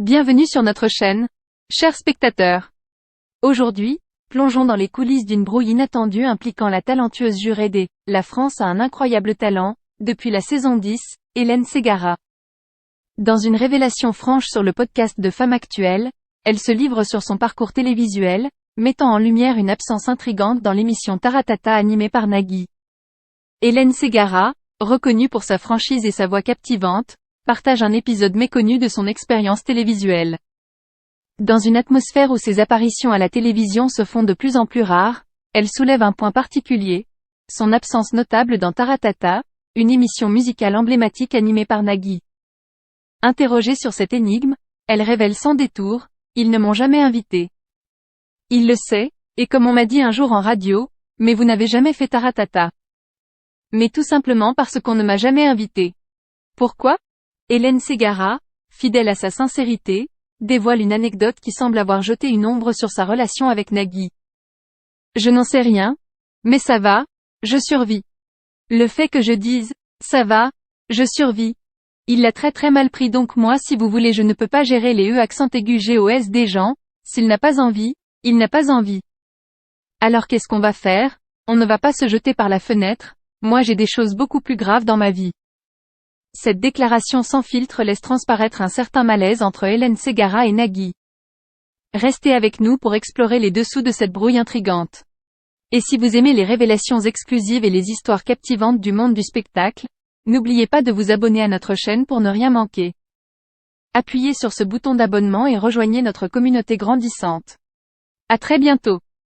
Bienvenue sur notre chaîne, chers spectateurs. Aujourd'hui, plongeons dans les coulisses d'une brouille inattendue impliquant la talentueuse jurée des « La France a un incroyable talent » depuis la saison 10, Hélène Ségara. Dans une révélation franche sur le podcast de Femme Actuelle, elle se livre sur son parcours télévisuel, mettant en lumière une absence intrigante dans l'émission Taratata animée par Nagui. Hélène Ségara, reconnue pour sa franchise et sa voix captivante, partage un épisode méconnu de son expérience télévisuelle. Dans une atmosphère où ses apparitions à la télévision se font de plus en plus rares, elle soulève un point particulier, son absence notable dans Taratata, une émission musicale emblématique animée par Nagui. Interrogée sur cette énigme, elle révèle sans détour, « Ils ne m'ont jamais invitée. Il le sait, et comme on m'a dit un jour en radio, mais vous n'avez jamais fait Taratata. Mais tout simplement parce qu'on ne m'a jamais invitée. Pourquoi ? Hélène Ségara, fidèle à sa sincérité, dévoile une anecdote qui semble avoir jeté une ombre sur sa relation avec Nagui. Je n'en sais rien, mais ça va, je survis. Le fait que je dise, ça va, je survis. Il l'a très mal pris donc moi si vous voulez je ne peux pas gérer les accent aigus GOS des gens, s'il n'a pas envie, il n'a pas envie. Alors qu'est-ce qu'on va faire ? On ne va pas se jeter par la fenêtre, moi j'ai des choses beaucoup plus graves dans ma vie. Cette déclaration sans filtre laisse transparaître un certain malaise entre Hélène Ségara et Nagui. Restez avec nous pour explorer les dessous de cette brouille intrigante. Et si vous aimez les révélations exclusives et les histoires captivantes du monde du spectacle, n'oubliez pas de vous abonner à notre chaîne pour ne rien manquer. Appuyez sur ce bouton d'abonnement et rejoignez notre communauté grandissante. À très bientôt.